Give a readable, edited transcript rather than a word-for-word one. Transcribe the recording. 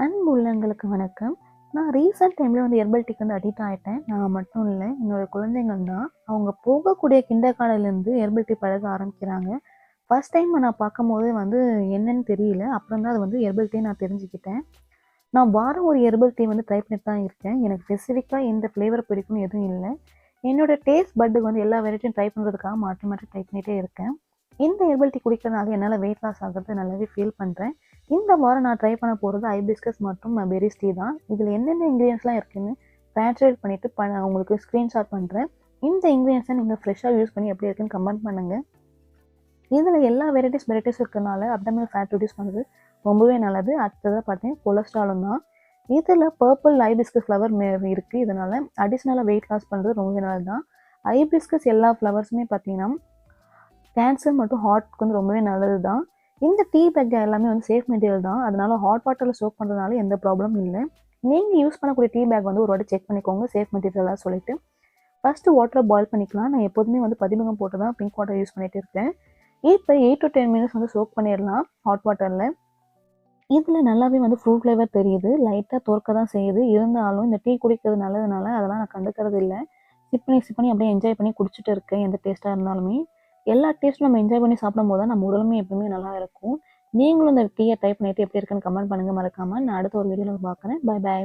அன்பு உள்ளங்களுக்கு வணக்கம். நான் ரீசென்ட் டைம்ல வந்து ஹெர்பல் டீக்கு வந்து அடிக்ட் ஆயிட்டேன். நான் மட்டும் இல்ல. என்னோட குழந்தைகள் தான். அவங்க போகக்கூடிய கிண்டர் கார்டன்லேருந்து ஹெர்பல் டீ பழக ஆரம்பிக்கிறாங்க. ஃபர்ஸ்ட் டைம் நான் பார்க்கும்போது வந்து என்னன்னு தெரியல. அப்புறம் தான் அது வந்து ஹெர்பல் டீ நான் தெரிஞ்சுக்கிட்டேன். நான் வாரம் ஒரு ஹெர்பல் டீ வந்து ட்ரை பண்ணிட்டு தான் இருக்கேன். எனக்கு ஸ்பெசிஃபிக்கா எந்த ஃப்ளேவர் பிடிக்கும்னு எதுவும் இல்ல. என்னோட டேஸ்ட் பட்டுக்கு வந்து எல்லா வெரைட்டியும் ட்ரை பண்ணுறதுக்காக மாற்றி மாற்றி ட்ரை பண்ணிட்டே இருக்கேன். இந்த ஹெர்பல் டீ குடிக்கிறனால என்னால் வெயிட் லாஸ் ஆகுறது நல்லாவே ஃபீல் பண்ணுறேன். இந்த வாரம் நான் ட்ரை பண்ண போகிறது ஹைபிஸ்கஸ் மற்றும் பெரிஸ் டீ தான். இதில் என்னென்ன இன்க்ரீடியன்ஸ்லாம் இருக்குன்னு ட்ரான்ஸ்லேட் பண்ணிவிட்டு உங்களுக்கு ஸ்க்ரீன்ஷாட் பண்ணுறேன். இந்த இன்க்ரீடியன்ஸை நீங்கள் ஃப்ரெஷ்ஷாக யூஸ் பண்ணி எப்படி இருக்குன்னு கமெண்ட் பண்ணுங்கள். இதில் எல்லா வெரைட்டிஸ் இருக்கிறதுனால அப்டமினல் ஃபேட் ரெடியூஸ் பண்ணுறது ரொம்பவே நல்லது. அடுத்ததாக பார்த்தீங்கன்னா கொலஸ்ட்ராலும் தான். இதில் பர்பிள் ஹைபிஸ்கஸ் ஃப்ளவர் இருக்குது. இதனால் அடிஷ்னலாக வெயிட் லாஸ் பண்ணுறது ரொம்பவே நல்லது தான். ஹைபிஸ்கஸ் எல்லா ஃப்ளவர்ஸுமே பார்த்தீங்கன்னா கேன்சர் மற்றும் ஹார்ட்க்கு வந்து ரொம்பவே நல்லது தான். இந்த டீ பேக் எல்லாமே வந்து சேஃப் மெட்டீரியல் தான். அதனால ஹாட் வாட்டரில் சோக் பண்ணுறதுனால எந்த ப்ராப்ளமும் இல்லை. நீங்கள் யூஸ் பண்ணக்கூடிய டீ பேக் வந்து ஒரு வாட்டி செக் பண்ணிக்கோங்க சேஃப் மெட்டீரியலாக சொல்லிட்டு. ஃபஸ்ட்டு வாட்டரை பாயில் பண்ணிக்கலாம். நான் எப்போதுமே வந்து பதிமுகம் போட்டு தான் பிங்க் வாட்டர் யூஸ் பண்ணிகிட்டு இருக்கேன். இப்போ 8 to 10 மினிட்ஸ் வந்து சோக் பண்ணிடலாம் ஹாட் வாட்டரில். இதில் நல்லாவே வந்து ஃப்ரூட் ஃப்ளேவர் தெரியுது. லைட்டாக தோற்க தான் செய்யுது. இருந்தாலும் இந்த டீ குடிக்கிறது நல்லதுனால அதெல்லாம் நான் கண்டுக்கிறது இல்லை. சிப் பண்ணி அப்படியே என்ஜாய் பண்ணி குடிச்சிட்டு இருக்கேன். எந்த டேஸ்ட்டாக இருந்தாலுமே எல்லா டேஸ்ட்டும் நம்ம என்ஜாய் பண்ணி சாப்பிடும்போது தான் நம்ம உடலுமே எப்பவுமே நல்லா இருக்கும். நீங்களும் இந்த டீயை ட்ரை பண்ணிட்டு எப்படி இருக்குன்னு கமெண்ட் பண்ணுங்கள் மறக்காமல். நான் அடுத்த ஒரு வீடியோவில் பார்க்குறேன். Bye bye.